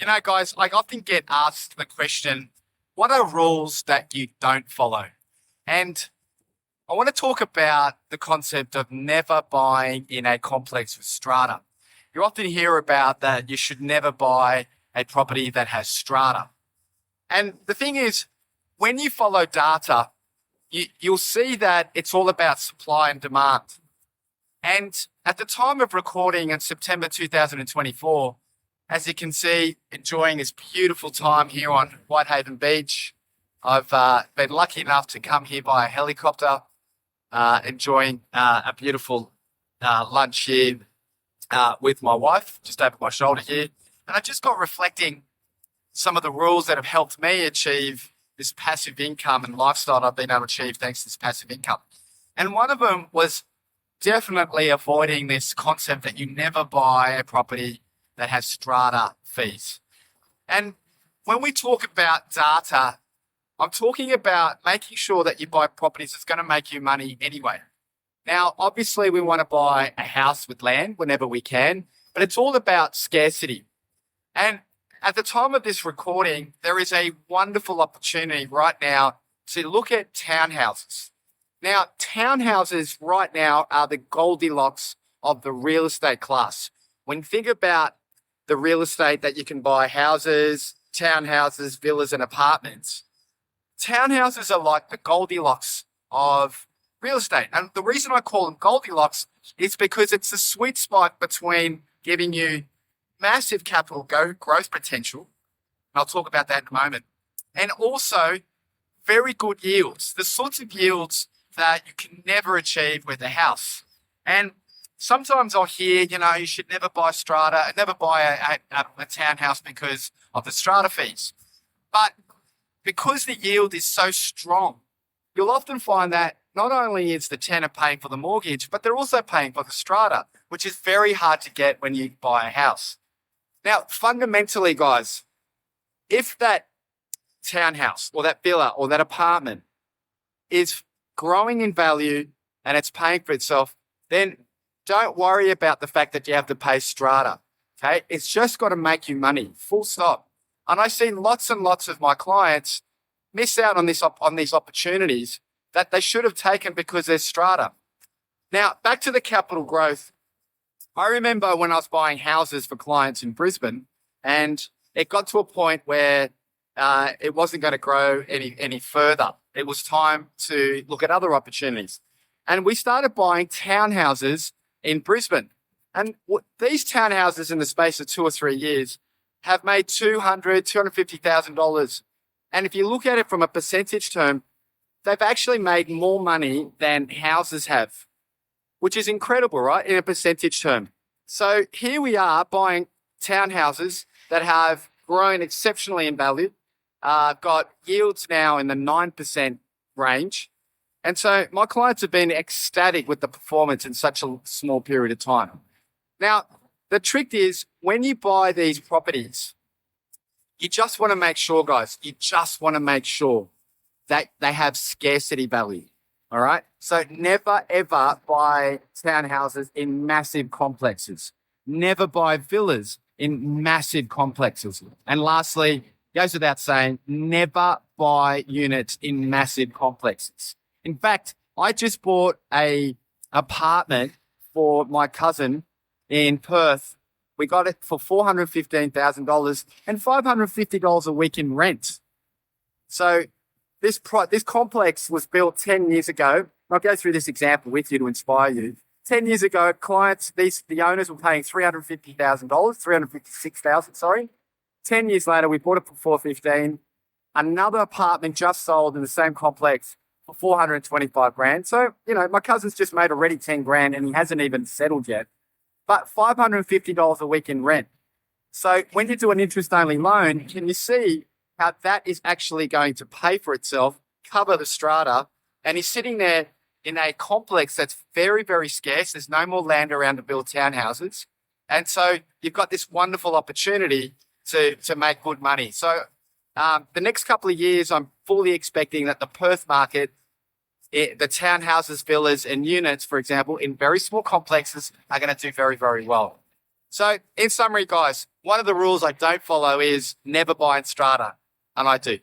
Guys, I often get asked the question, what are rules that you don't follow? And I want to talk about the concept of never buying in a complex with strata. You often hear about that you should never buy a property that has strata. And the thing is, when you follow data, you'll see that it's all about supply and demand. And at the time of recording in September 2024, as you can see, enjoying this beautiful time here on Whitehaven Beach. I've been lucky enough to come here by a helicopter, enjoying a beautiful lunch here with my wife, just over my shoulder here. And I just got reflecting some of the rules that have helped me achieve this passive income and lifestyle I've been able to achieve thanks to this passive income. And one of them was definitely avoiding this concept that you never buy a property that has strata fees. And when we talk about data, I'm talking about making sure that you buy properties that's going to make you money anyway. Now, obviously, we want to buy a house with land whenever we can, but it's all about scarcity. And at the time of this recording, there is a wonderful opportunity right now to look at townhouses. Now, townhouses right now are the Goldilocks of the real estate class. When you think about the real estate that you can buy houses, townhouses, villas, and apartments. Townhouses are like the Goldilocks of real estate. And the reason I call them Goldilocks is because it's the sweet spot between giving you massive capital growth potential. And I'll talk about that in a moment. And also very good yields, the sorts of yields that you can never achieve with a house. And sometimes I'll hear, you should never buy strata and never buy a townhouse because of the strata fees. But because the yield is so strong, you'll often find that not only is the tenant paying for the mortgage, but they're also paying for the strata, which is very hard to get when you buy a house. Now, fundamentally, guys, if that townhouse or that villa or that apartment is growing in value and it's paying for itself, then don't worry about the fact that you have to pay strata, okay? It's just got to make you money, full stop. And I've seen lots and lots of my clients miss out on these opportunities that they should have taken because there's strata. Now, back to the capital growth. I remember when I was buying houses for clients in Brisbane, and it got to a point where it wasn't going to grow any further. It was time to look at other opportunities. And we started buying townhouses in Brisbane. And these townhouses in the space of 2 or 3 years have made $250,000. And if you look at it from a percentage term, they've actually made more money than houses have, which is incredible, right? In a percentage term. So here we are buying townhouses that have grown exceptionally in value, got yields now in the 9% range. And so my clients have been ecstatic with the performance in such a small period of time. Now, the trick is when you buy these properties, you just want to make sure, guys, that they have scarcity value. All right. So never, ever buy townhouses in massive complexes. Never buy villas in massive complexes. And lastly, goes without saying, never buy units in massive complexes. In fact, I just bought an apartment for my cousin in Perth. We got it for $415,000 and $550 a week in rent. So this complex was built 10 years ago. I'll go through this example with you to inspire you. 10 years ago, the owners were paying $356,000, sorry. 10 years later, we bought it for $415,000. Another apartment just sold in the same complex for $425,000. So, my cousin's just made already $10,000 and he hasn't even settled yet. But $550 a week in rent. So when you do an interest-only loan, can you see how that is actually going to pay for itself, cover the strata, and he's sitting there in a complex that's very, very scarce. There's no more land around to build townhouses. And so you've got this wonderful opportunity to make good money. So the next couple of years, I'm fully expecting that the Perth market, the townhouses, villas, and units, for example, in very small complexes are going to do very, very well. So in summary, guys, one of the rules I don't follow is never buy in strata, and I do.